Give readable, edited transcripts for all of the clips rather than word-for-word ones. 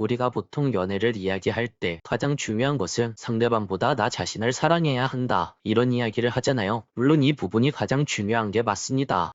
우리가 보통 연애를 이야기할 때 가장 중요한 것은 상대방보다 나 자신을 사랑해야 한다, 이런 이야기를 하잖아요. 물론 이 부분이 가장 중요한 게 맞습니다.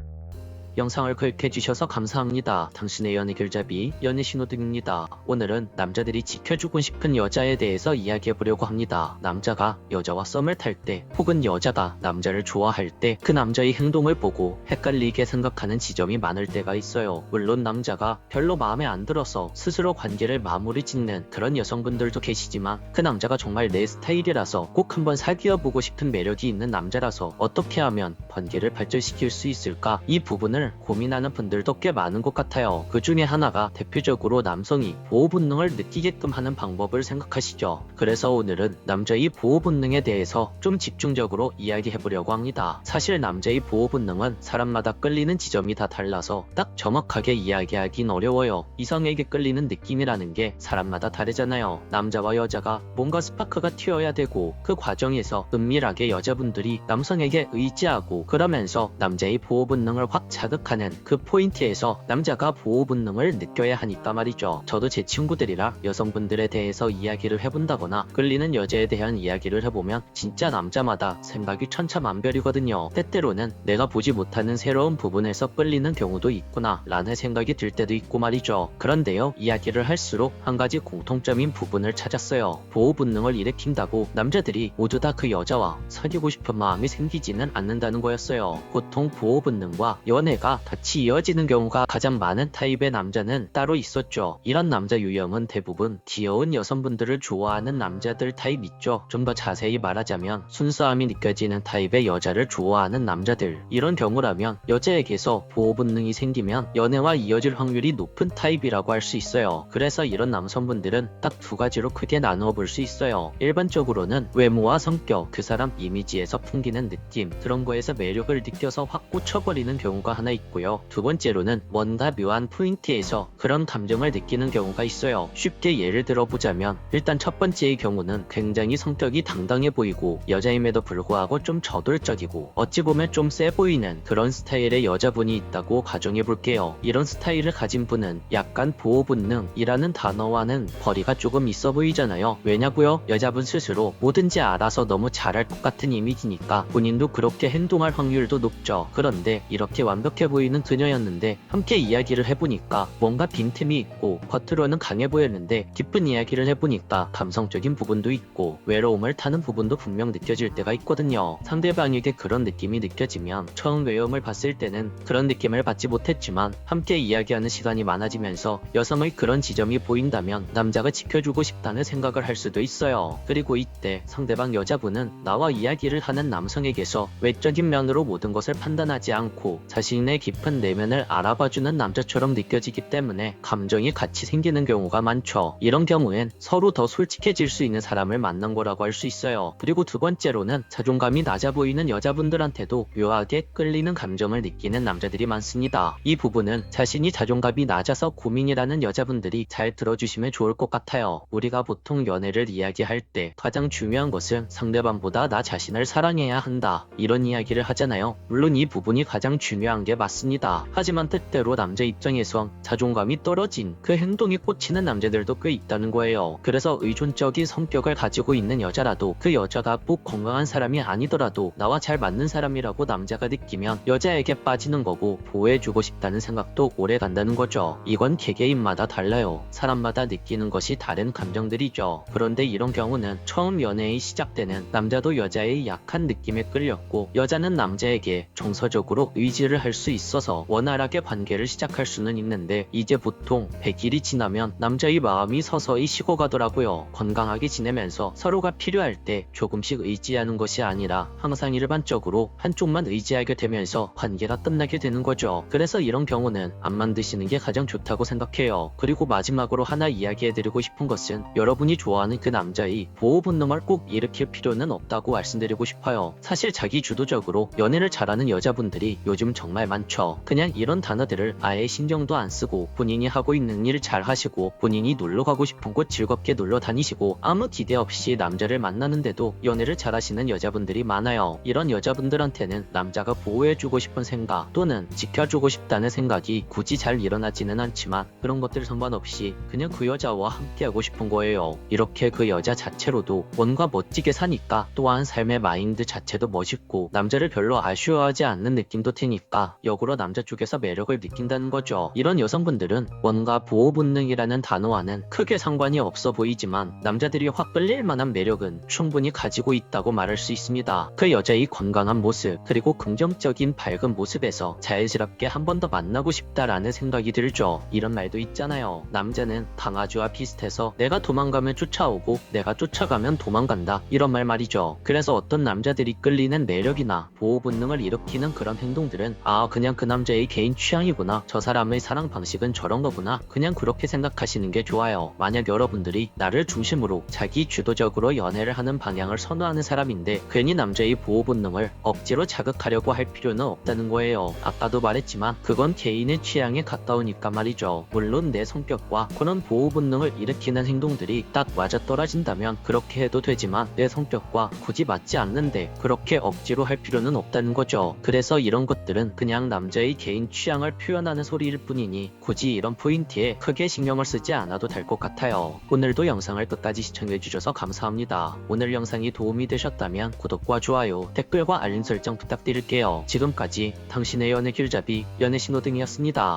영상을 클릭해주셔서 감사합니다. 당신의 연애 길잡이 연애 신호등입니다. 오늘은 남자들이 지켜주고 싶은 여자에 대해서 이야기해보려고 합니다. 남자가 여자와 썸을 탈 때, 혹은 여자가 남자를 좋아할 때 그 남자의 행동을 보고 헷갈리게 생각하는 지점이 많을 때가 있어요. 물론 남자가 별로 마음에 안 들어서 스스로 관계를 마무리 짓는 그런 여성분들도 계시지만, 그 남자가 정말 내 스타일이라서 꼭 한번 사귀어보고 싶은 매력이 있는 남자라서 어떻게 하면 관계를 발전시킬 수 있을까, 이 부분을 고민하는 분들도 꽤 많은 것 같아요. 그 중에 하나가 대표적으로 남성이 보호 본능을 느끼게끔 하는 방법을 생각하시죠. 그래서 오늘은 남자의 보호 본능에 대해서 좀 집중적으로 이야기해보려고 합니다. 사실 남자의 보호 본능은 사람마다 끌리는 지점이 다 달라서 딱 정확하게 이야기하긴 어려워요. 이성에게 끌리는 느낌이라는 게 사람마다 다르잖아요. 남자와 여자가 뭔가 스파크가 튀어야 되고, 그 과정에서 은밀하게 여자분들이 남성에게 의지하고, 그러면서 남자의 보호 본능을 확 자극하는 그 포인트에서 남자가 보호 본능을 느껴야 하니까 말이죠. 저도 제 친구들이랑 여성분들에 대해서 이야기를 해본다거나 끌리는 여자에 대한 이야기를 해보면 진짜 남자마다 생각이 천차만별이거든요. 때때로는 내가 보지 못하는 새로운 부분에서 끌리는 경우도 있구나 라는 생각이 들 때도 있고 말이죠. 그런데요, 이야기를 할수록 한 가지 공통점인 부분을 찾았어요. 보호 본능을 일으킨다고 남자들이 모두 다 그 여자와 사귀고 싶은 마음이 생기지는 않는다는 거였어요. 보통 보호 본능과 연애가 같이 이어지는 경우가 가장 많은 타입의 남자는 따로 있었죠. 이런 남자 유형은 대부분 귀여운 여성분들을 좋아하는 남자들 타입 있죠. 좀 더 자세히 말하자면 순수함이 느껴지는 타입의 여자를 좋아하는 남자들. 이런 경우라면 여자에게서 보호 본능이 생기면 연애와 이어질 확률이 높은 타입이라고 할 수 있어요. 그래서 이런 남성분들은 딱 두 가지로 크게 나누어 볼 수 있어요. 일반적으로는 외모와 성격, 그 사람 이미지에서 풍기는 느낌, 그런 거에서 매력을 느껴서 확 꽂혀버리는 경우가 하나 있고요. 두 번째로는 뭔가 묘한 포인트에서 그런 감정을 느끼는 경우가 있어요. 쉽게 예를 들어보자면, 일단 첫 번째의 경우는 굉장히 성격이 당당해 보이고 여자임에도 불구하고 좀 저돌적이고 어찌 보면 좀 세 보이는 그런 스타일의 여자분이 있다고 가정해 볼게요. 이런 스타일을 가진 분은 약간 보호 본능이라는 단어와는 거리가 조금 있어 보이잖아요. 왜냐고요? 여자분 스스로 뭐든지 알아서 너무 잘할 것 같은 이미지니까 본인도 그렇게 행동할 확률도 높죠. 그런데 이렇게 완벽해 보이는 그녀였는데 함께 이야기를 해보니까 뭔가 빈틈이 있고, 겉으로는 강해 보였는데 깊은 이야기를 해보니까 감성적인 부분도 있고 외로움을 타는 부분도 분명 느껴질 때가 있거든요. 상대방에게 그런 느낌이 느껴지면 처음 외형을 봤을 때는 그런 느낌을 받지 못했지만, 함께 이야기하는 시간이 많아지면서 여성의 그런 지점이 보인다면 남자가 지켜주고 싶다는 생각을 할 수도 있어요. 그리고 이때 상대방 여자분은 나와 이야기를 하는 남성에게서 외적인 면으로 모든 것을 판단하지 않고 자신의 깊은 내면을 알아봐주는 남자처럼 느껴지기 때문에 감정이 같이 생기는 경우가 많죠. 이런 경우엔 서로 더 솔직해질 수 있는 사람을 만난 거라고 할 수 있어요. 그리고 두 번째로는 자존감이 낮아 보이는 여자분들한테도 묘하게 끌리는 감정을 느끼는 남자들이 많습니다. 이 부분은 자신이 자존감이 낮아서 고민이라는 여자분들이 잘 들어주시면 좋을 것 같아요. 우리가 보통 연애를 이야기할 때 가장 중요한 것은 상대방보다 나 자신을 사랑해야 한다, 이런 이야기를 하잖아요. 물론 이 부분이 가장 중요한 게 맞습니다. 하지만 때때로 남자 입장에선 자존감이 떨어진 그 행동이 꽂히는 남자들도 꽤 있다는 거예요. 그래서 의존적인 성격을 가지고 있는 여자라도 그 여자가 꼭 건강한 사람이 아니더라도 나와 잘 맞는 사람이라고 남자가 느끼면 여자에게 빠지는 거고 보호해주고 싶다는 생각도 오래 간다는 거죠. 이건 개개인마다 달라요. 사람마다 느끼는 것이 다른 감정들이죠. 그런데 이런 경우는 처음 연애의 시작되는 남자도 여자의 약한 느낌에 끌렸고, 여자는 남자에게 정서적으로 의지를 할 수 있어서 원활하게 관계를 시작할 수는 있는데, 이제 보통 100일이 지나면 남자의 마음이 서서히 식어가더라고요. 건강하게 지내면서 서로가 필요할 때 조금씩 의지하는 것이 아니라 항상 일반적으로 한쪽만 의지하게 되면서 관계가 끝나게 되는 거죠. 그래서 이런 경우는 안 만드시는 게 가장 좋다고 생각해요. 그리고 마지막으로 하나 이야기해드리고 싶은 것은, 여러분이 좋아하는 그 남자의 보호 본능을 꼭 일으킬 필요는 없다고 말씀드리고 싶어요. 사실 자기 주도적으로 연애를 잘하는 여자분들이 요즘 정말 많죠. 그냥 이런 단어들을 아예 신경도 안 쓰고 본인이 하고 있는 일 잘 하시고 본인이 놀러 가고 싶은 곳 즐겁게 놀러 다니시고 아무 기대 없이 남자를 만나는데도 연애를 잘하시는 여자분들이 많아요. 이런 여자분들한테는 남자가 보호해주고 싶은 생각 또는 지켜주고 싶다는 생각이 굳이 잘 일어나지는 않지만 그런 것들 상관없이 그냥 그 여자와 함께하고 싶은 거예요. 이렇게 그 여자 자체로도 뭔가 멋지게 사니까 또한 삶의 마인드 자체도 멋있고 남자를 별로 아쉬워하지 않는 느낌도 드니까 역으로 남자 쪽에서 매력을 느낀다는 거죠. 이런 여성분들은 뭔가 보호 본능이라는 단어와는 크게 상관이 없어 보이지만 남자들이 확 끌릴 만한 매력은 충분히 가지고 있다고 말할 수 있습니다. 그 여자의 건강한 모습 그리고 긍정적인 밝은 모습에서 자연스럽게 한 번 더 만나고 싶다라는 생각이 들죠. 이런 말도 있잖아요. 남자는 강아지와 비슷해서 내가 도망가면 쫓아오고 내가 쫓아가면 도망간다. 이런 말이죠. 그래서 어떤 남자들이 끌리는 매력이나 보호 본능을 일으키는 그런 행동들은 그냥 그 남자의 개인 취향이구나. 저 사람의 사랑 방식은 저런 거구나. 그냥 그렇게 생각하시는 게 좋아요. 만약 여러분들이 나를 중심으로 자기 주도적으로 연애를 하는 방향을 선호하는 사람인데 괜히 남자의 보호 본능을 억지로 자극하려고 할 필요는 없다는 거예요. 아까도 말했지만 그건 개인의 취향에 가까우니까 말이죠. 물론 내 성격과 그런 보호 본능을 일으키는 행동들이 딱 맞아떨어진다면 그렇게 해도 되지만 내 성격과 굳이 맞지 않는데 그렇게 억지로 할 필요는 없다는 거죠. 그래서 이런 것들은 그냥 남자의 개인 취향을 표현하는 소리일 뿐이니 굳이 이런 포인트에 크게 신경을 쓰지 않아도 될 것 같아요. 오늘도 영상을 끝까지 시청해주셔서 감사합니다. 오늘 영상이 도움이 되셨다면 구독과 좋아요, 댓글과 알림 설정 부탁드릴게요. 지금까지 당신의 연애 길잡이 연애신호등이었습니다.